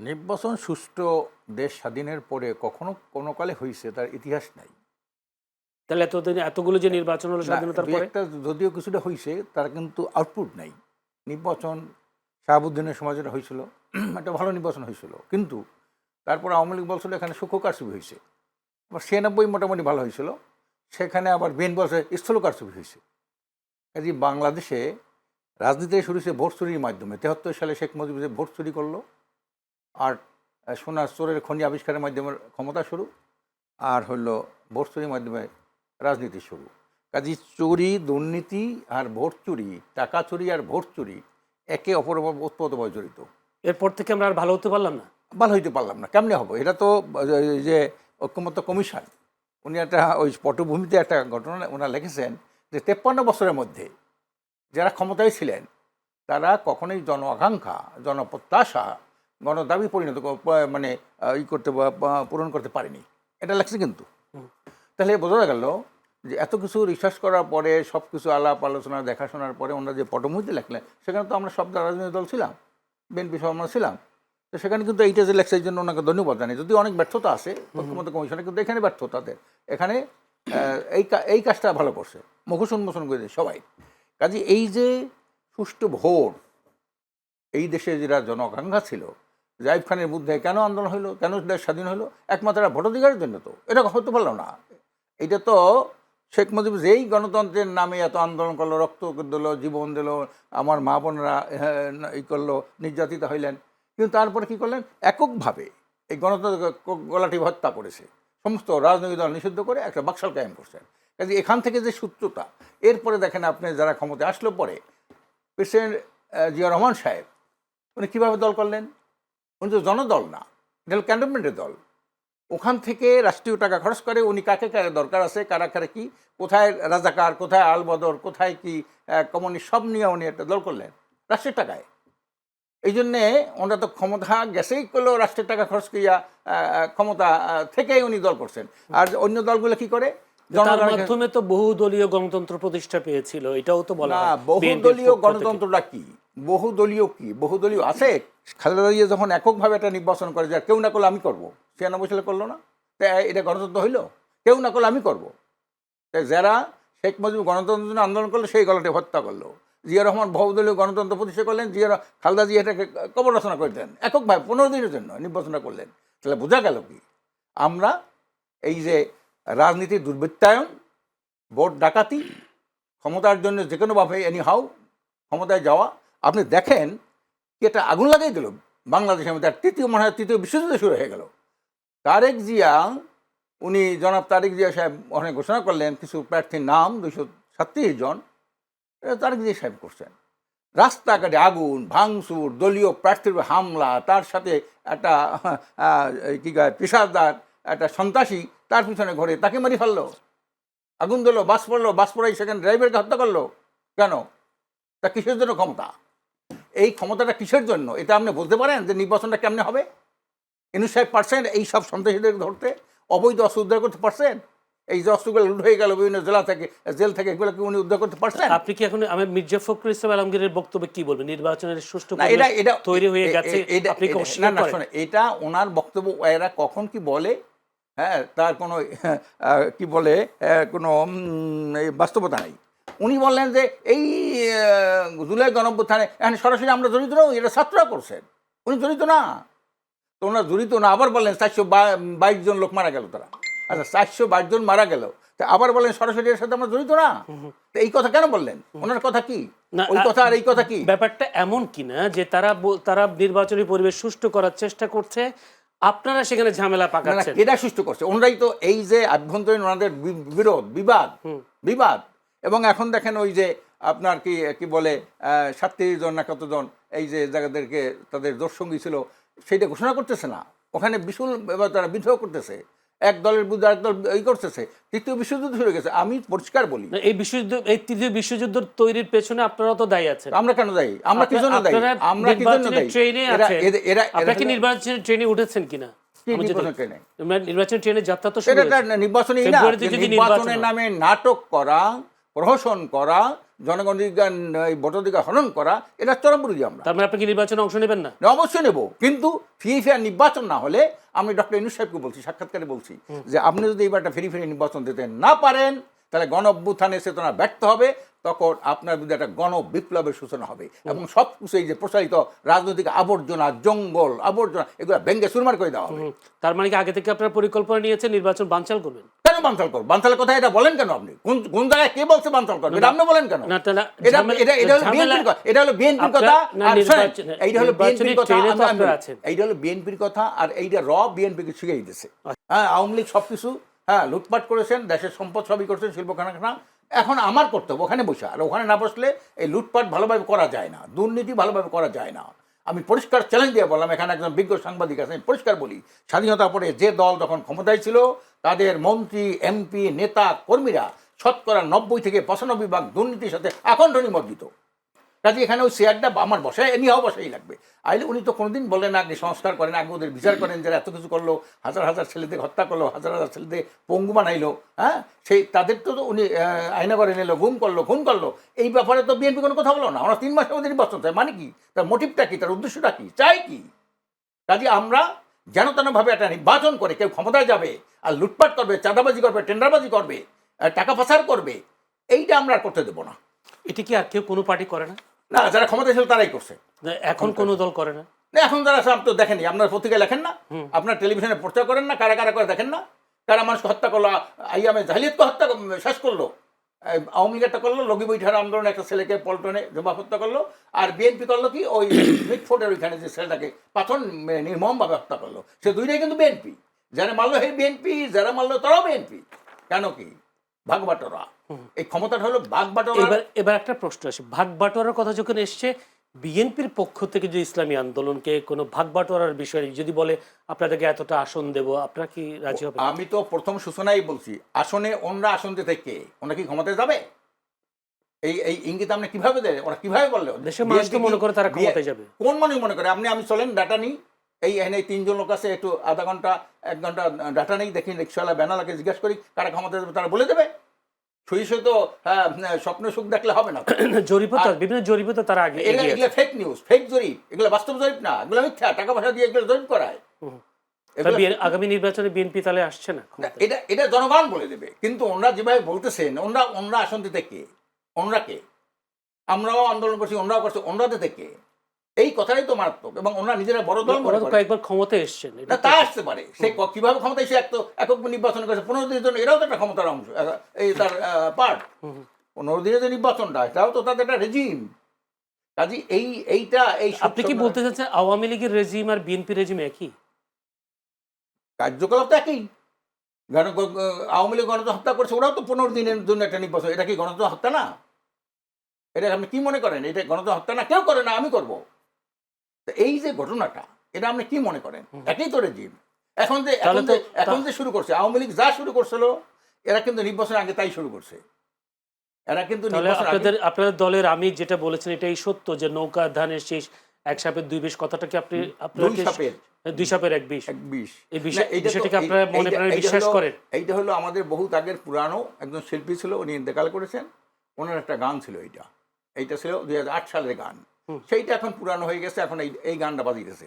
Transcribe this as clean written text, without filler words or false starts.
নির্বাচন সুষ্ঠু দেশ স্বাধীনের পরে কখনো কোনো কালে হয়েছে তার ইতিহাস নাই। তাহলে এতদিন এতগুলো যে নির্বাচন হলো না, স্বাধীনতার দুই পরে, একটা যদিও কিছুটা হয়েছে তার কিন্তু আউটপুট নাই। নির্বাচন শাহাবুদ্দিনের সময় যেটা হয়েছিল একটা ভালো নির্বাচন হয়েছিল, কিন্তু তারপর আওয়ামী লীগ বলছিল এখানে সূক্ষ্ম কারচুপি হয়েছে। আবার 96 মোটামুটি ভালো হয়েছিল, সেখানে আবার বিএনপি বলছে স্থূল কারচুপি হয়েছে। কাজে বাংলাদেশে রাজনীতি শুরু হয়েছে ভোট চুরির মাধ্যমে। 73 সালে শেখ মুজিব যে ভোট চুরি করলো, আর সোনার চোরের খনি আবিষ্কারের মাধ্যমে ক্ষমতা শুরু, আর হলো ভোট চুরির মাধ্যমে রাজনীতি শুরু। কাজী চুরি, দুর্নীতি আর ভোট চুরি, টাকা চুরি আর ভোট চুরি একে অপরের ওতপ্রোতভাবে জড়িত। এরপর থেকে আমরা আর ভালো হতে পারলাম না। ভালো হইতে পারলাম না, কেমনে হবো? এটা তো ওই যে ঐক্যমত্য কমিশন, উনি একটা ওই পটভূমিতে একটা ঘটনা ওনারা লিখেছেন যে 53 বছরের মধ্যে যারা ক্ষমতায় ছিলেন তারা কখনোই জন আকাঙ্ক্ষা, জনপ্রত্যাশা, গণদাবি মানে পূরণ করতে পারেনি। এটা লাগছে কিন্তু। তাহলে বোঝা গেল যে এত কিছু রিসার্চ করার পরে, সব কিছু আলাপ আলোচনা দেখাশোনার পরে ওনারা যে পটভূমিতে লেখলেন, সেখানে তো আমরা সব রাজনৈতিক দল ছিলাম, বিএনপি সহ আমরা ছিলাম। তো সেখানে কিন্তু এইটা যে লেখছে এই জন্য ওনাকে ধন্যবাদ জানাই। যদি অনেক ব্যর্থতা আছে ঐক্যমত্য কমিশনে, কিন্তু এখানে ব্যর্থতাদের এখানে এই কাজটা ভালো করছে, মুখোশ উন্মোচন করে দিয়ে সবাই। কাজে এই যে সুষ্ঠু ভোট, এই দেশে যেটা জন আকাঙ্ক্ষা ছিল, জাহিদ খানের বিরুদ্ধে কেন আন্দোলন হলো, কেন দেশ স্বাধীন হলো? একমাত্র ভোটাধিকারের জন্য। তো এটা হতে পারলো না। এটা তো শেখ মুজিব যেই গণতন্ত্রের নামে এত আন্দোলন করলো, রক্ত দিল, জীবন দিল, আমার মা বোনরা ই করলো, নির্যাতিত হইলেন, কিন্তু তারপরে কী করলেন? এককভাবে এই গণতন্ত্র গলাটি হত্যা করেছে, সমস্ত রাজনৈতিক দল নিষিদ্ধ করে একটা বাকশাল কায়েম করছেন। কাজে এখান থেকে যে সূত্রতা, এরপরে দেখেন আপনি যারা ক্ষমতায় আসলো পরে, প্রেসিডেন্ট জিয়া রহমান সাহেব, উনি কীভাবে দল করলেন? উনি তো জনদল না, এটা হল ক্যান্টনমেন্টের দল। ওখান থেকে রাষ্ট্রীয় টাকা খরচ করে উনি কাকে কাকে দরকার আছে, কারা কারা কি, কোথায় রাজাকার, কোথায় আলবদর, কোথায় কি কমিউনিস্ট, সব নিয়ে উনি একটা দল করলেন রাষ্ট্রের টাকায়। এই জন্যে ওনারা তো ক্ষমতা গেছেই করলো রাষ্ট্রের টাকা খরচ করিয়া, ক্ষমতা থেকেই উনি দল করছেন। আর অন্য দলগুলো কি করে? তার মাধ্যমে তো বহুদলীয় গণতন্ত্র প্রতিষ্ঠা পেয়েছিল, এটাও তো বলা না, হয়। বহুদলীয় গণতন্ত্রটা কি? বহুদলীয় কি? বহুদলীয় আছে। খালেদা জিয়া যখন এককভাবে একটা নির্বাচন করে, যার কেউ না করলে আমি করবো, 96 সালে করলো না? তাই এটা গণতন্ত্র হইল? কেউ না করলে আমি করবো। তাই যারা শেখ মুজিব গণতন্ত্রের জন্য আন্দোলন করলো, সেই গলাটি হত্যা করলো। জিয়া রহমান বহুদলীয় গণতন্ত্র প্রতিষ্ঠা করলেন, খালেদা জিয়া এটাকে কবর রচনা করে দেন এককভাবে 15 দিনের জন্য নির্বাচনটা করলেন। তাহলে বোঝা গেল কি? আমরা এই যে রাজনীতির দুর্বৃত্তায়ন, ভোট ডাকাতি, ক্ষমতার জন্য যে কোনোভাবে এনি হাউ ক্ষমতায় যাওয়া, আপনি দেখেন কি একটা আগুন লাগাই দিল বাংলাদেশের মধ্যে। তৃতীয় বিশ্বযুদ্ধ শুরু হয়ে গেল। তারেক জিয়া, উনি জনাব তারেক জিয়া সাহেব ওখানে ঘোষণা করলেন কিছু প্রার্থীর নাম, 236 জন। তারেক জিয়া সাহেব করছেন রাস্তাঘাটে আগুন, ভাঙচুর, দলীয় প্রার্থীর হামলা, তার সাথে একটা কী গায়ে পেশাদার একটা সন্ত্রাসী তার পিছনে ঘরে, তাকে মারি ফেললো, আগুন দিল, বাস পড়লো, বাস পড়াই সেখানে ড্রাইভারকে হত্যা করলো। কেন? তা কিসের জন্য ক্ষমতা? এই ক্ষমতাটা কিসের জন্য? এটা আপনি বলতে পারেন যে নির্বাচনটা কেমনে হবে? 95% এই সব সন্ত্রাসীদের ধরতে, অবৈধ অস্ত্র উদ্ধার করতে পারছেন? এই যে অস্ত্রগুলো লুট হয়ে গেল বিভিন্ন জেল থেকে, এগুলো কি উনি উদ্ধার করতে পারছেন? আপনি কি এখন আমি মির্জা ফখরুল ইসলাম আলমগীরের বক্তব্যে কি বলবেন? নির্বাচনের সুষ্ঠু এটা তৈরি হয়ে গেছে, আপনি কি অস্বীকার করেন? শোনে, এটা ওনার বক্তব্য। এরা কখন কি বলে, হ্যাঁ, তার কোনো কি বলে কোনো বাস্তবতা নেই। উনি বললেন যে এই জুলাই গণঅভ্যুত্থানে এখানে সরাসরি আমরা জড়িত নই, এটা ছাত্ররা করছেন, উনি জড়িত না। তো ওনারা জড়িত না, আবার বললেন 422 জন লোক মারা গেল তারা। আচ্ছা, 422 জন মারা গেল, তা আবার বলেন সরাসরি এর সাথে আমরা জড়িত না। তো এই কথা কেন বললেন? ওনার কথা কি ওই কথা আর এই কথা কি? ব্যাপারটা এমন কিনা যে তারা নির্বাচনী পরিবেশ সুষ্ঠু করার চেষ্টা করছে, আপনারা সেখানে ঝামেলা পাকাচ্ছেন। এটা সুষ্ঠু করছে ওনারাই তো। এই যে আভ্যন্তরীণ ওনাদের বিরোধ, বিবাদ, এবং এখন দেখেন ওই যে আপনার কি বলে 37 জন না কতজন এই যে জায়গাদেরকে তাদের দর্শঙ্গী ছিল, সেইটা ঘোষণা করতেছে না। ওখানে বিপুল তারা বিদ্রোহ করতেছে, এক দলের বিরুদ্ধে আরেক দল এই করতেছে। তৃতীয় বিশ্বযুদ্ধ শুরু গেছে। আমি পরিষ্কার বলি, এই তৃতীয় বিশ্বযুদ্ধ তৈরির পেছনে আপনারাও তো দায়ী আছেন। আমরা কেন দায়ী? আমরা কি জন্য দায়ী? আমরা কি জন্য দায়ী? আপনারা কি নির্বাচনের ট্রেনে উঠেছেন কিনা? নির্বাচনের ট্রেনে যাত্রা তো নির্বাচনের নামে নাটক করা, প্রহসন করা, জনগণাধিকার এই ভোটাধিকার হনন করা, এটা চরম বিরোধী আমরা। তার মানে আপনি কি নির্বাচনে অংশ নেবেন না? অবশ্যই নেব, কিন্তু ফ্রি ফেয়ার নির্বাচন না হলে আমি ডক্টর ইউনূস সাহেবকে বলছি, সাক্ষাৎকারে বলছি যে আপনি যদি এবার একটা ফ্রি ফেয়ার নির্বাচন দিতে না পারেন তাহলে গণ অভ্যুত্থানের চেতনা ব্যর্থ হবে, তখন আপনার বিরুদ্ধে একটা গণ বিপ্লবের সূচনা হবে এবং সব কিছু এই যে প্রসারিত রাজনৈতিক আবর্জনা, জঙ্গল আবর্জনা, এগুলো ভেঙ্গে চুরমার করে দেওয়া হবে। তার মানে কি আগে থেকে আপনারা পরিকল্পনা নিয়েছেন নির্বাচন বানচাল করবেন? কেন বানচাল করব? বানচালের কথা এটা বলেন কেন আপনি? কোন কোন জায়গায় কে বলছে বানচাল করবে? এটা আপনি বলেন কেন? না, তাহলে এটা এটা এটা হলো বিএনপির কথা, এটা হলো বিএনপির কথা। আর এইটা হলো বিএনপির কথা, এইটা হলো বিএনপির কথা, আর এইটা বিএনপিকে শিখিয়ে দিতেছে। হ্যাঁ, আওয়ামী লীগ সবকিছু লুটপাট করেছেন, দেশের সম্পদ সবই করেছেন, শিল্প কারখানা। এখন আমার কর্তব্য ওখানে বসে, আর ওখানে না বসলে এই লুটপাট ভালোভাবে করা যায় না, দুর্নীতি ভালোভাবে করা যায় না। আমি পরিষ্কার চ্যালেঞ্জ দিয়ে বললাম, এখানে একজন বিজ্ঞ সাংবাদিক আছে, আমি পরিষ্কার বলি, স্বাধীনতার পরে যে দল তখন ক্ষমতায় ছিল তাদের মন্ত্রী, এমপি, নেতা, কর্মীরা শতকরা 90 থেকে 95% দুর্নীতির সাথে আকণ্ঠ নিমজ্জিত। কাজে এখানে ওই চেয়ারটা আমার বসায় এমনিও বসাই লাগবে। আইলে উনি তো কোনোদিন বললেন না, আগে সংস্কার করেন, আগে ওদের বিচার করেন, যারা এত কিছু করলো, হাজার হাজার ছেলেদের হত্যা করলো, হাজার হাজার ছেলেদের পঙ্গু বানাইলো, হ্যাঁ, সেই তাদের তো উনি আয়না করে নিল, গুম করলো, খুন করলো। এই ব্যাপারে তো বিএনপি কোনো কথা বলো না। আমরা 3 মাসের মধ্যে নির্বাচন চাই, মানে কি? তার মোটিভটা কি? তার উদ্দেশ্যটা কি? চাই কি? কাজে আমরা যেন তেনভাবে একটা নির্বাচন করে কেউ ক্ষমতায় যাবে আর লুটপাট করবে, চাঁদাবাজি করবে, টেন্ডারবাজি করবে, টাকা পাচার করবে, এইটা আমরা আর করতে দেবো না। এটা কি আর কেউ কোনো পার্টি করে না? না, যারা ক্ষমতায় ছিল তারাই করছে। এখন কোনো দল করে না? না, এখন যারা সব তো দেখেনি, আপনার পত্রিকায় লেখেন না, আপনার টেলিভিশনে প্রচার করেন না, কারা কারা করে দেখেন না, কারা মানুষকে হত্যা করলো, আইয়ামে জাহিলিয়াতকে হত্যা শেষ করলো, আওয়ামী লীগ একটা করলো, লগি বৈঠার আন্দোলন একটা ছেলেকে পল্টনে জমা হত্যা করলো, আর বিএনপি করলো কি ওই মিটফোর্ডের ওইখানে যে ছেলেটাকে পাথর নির্মমভাবে হত্যা করলো। সে দুইটাই কিন্তু বিএনপি। যারা মারলো সেই বিএনপি, যারা মারলো তারাও বিএনপি। কেন কি? ভাগ বাটোয়ারা। এই ক্ষমতাটা হলো ভাগ বাটোয়ারা। এবার একটা প্রশ্ন আসে, ভাগ বাটোয়ারার কথা যখন এসছে, বিএনপির পক্ষ থেকে যে ইসলামী আন্দোলনকে কোনো ভাগ বাটোয়ারার বিষয়ে যদি বলে আপনাদেরকে এতটা আসন দেব, আপনারা কি রাজি হবেন? আমি তো প্রথম সূচনাই বলছি, আসনে ওনরা আসন দিতে কে? ওরা কি ক্ষমতায় যাবে? এই এই ইঙ্গিত আপনি কিভাবে দেয়? ওরা কিভাবে বললো? দেশের মানুষ তো মনে করে তারা ক্ষমতায় যাবে। কোন মানুষ মনে করে? আমি চলেন ডাটা নিই, এই এখানে 3 জন লোক আছে, একটু আধা ঘন্টা 1 ঘন্টা ডাটা নেই, দেখি রিক্সাওয়ালা ব্যানালাকে জিজ্ঞেস করি কারা ক্ষমতায় যাবে, তারা বলে দেবে। শুয়ে তো স্বপ্ন সুখ দেখলে হবে না। বিভিন্ন জরিপে তো তারা আগে এগুলো ফেক নিউজ, ফেক জরিপ, এগুলো বাস্তব জরিপ না, এগুলো মিথ্যা, টাকা পয়সা দিয়ে এগুলো জরিপ করায়। আগামী নির্বাচনে বিএনপি তাহলে আসছে না? এটা জনগণ বলে দেবে। কিন্তু ওনারা যেভাবে বলতেছেন, ওনরা আসন দিতে কে? ওনরা কে? আমরাও আন্দোলন করছি, ওনরাও করছে, ওনরা দিতে কে? এই কথাটাই তো মারাত্মক। এবং ওনারা নিজেরা বড় দল মনে করে। কয়েকবার ক্ষমতায় এসেছেন, না তা আসতে পারে, সে কিভাবে ক্ষমতায় এসে একক নির্বাচন করেছে 15 দিনের জন্য, এটাও তো একটা ক্ষমতার অংশ, এই তার পার্ট। 15 দিনের যে নির্বাচনটা, এটাও তো তাদের একটা রেজিম। কাজে এইটা আপনি কি বলতে চাচ্ছেন আওয়ামী লীগের রেজিম আর বিএনপি রেজিম একই? কার্যকলাপ তো একই। আওয়ামী লীগ গণতন্ত্র হত্যা করছে, ওরাও তো 15 দিনের জন্য একটা নির্বাচন। এটা কি গণতন্ত্র হত্যা না? এটা আপনি কি মনে করেন? এটা গণতন্ত্র হত্যা না? কেউ করে না, আমি করবো। এই যে ঘটনাটা, এটা আপনি কি মনে করেন? একই তো রেজিম। এখন যে শুরু করছে আওয়ামী লীগ, যা শুরু করছিল এরা কিন্তু নির্বাচন আগে তাই শুরু করছে। এরা কিন্তু আপনাদের দলের আমি যেটা বলেছেন এটাই সত্য, যে নৌকা ধানের শেষ এক সাপের 2 বিষ কথাটা কি আপনি 2 সাপের 1 বিষ এই বিষয়টাকে আপনারা মনে প্রাণে বিশ্বাস করেন? এইটা হলো আমাদের বহুত আগের পুরানো একজন শিল্পী ছিল, উনি ইন্তেকাল করেছেন, ওনার একটা গান ছিল, এইটা ছিল 2008 সালের গান। সেইটা এখন পুরানো হয়ে গেছে, এখন এই গানটা বাজিয়েছে।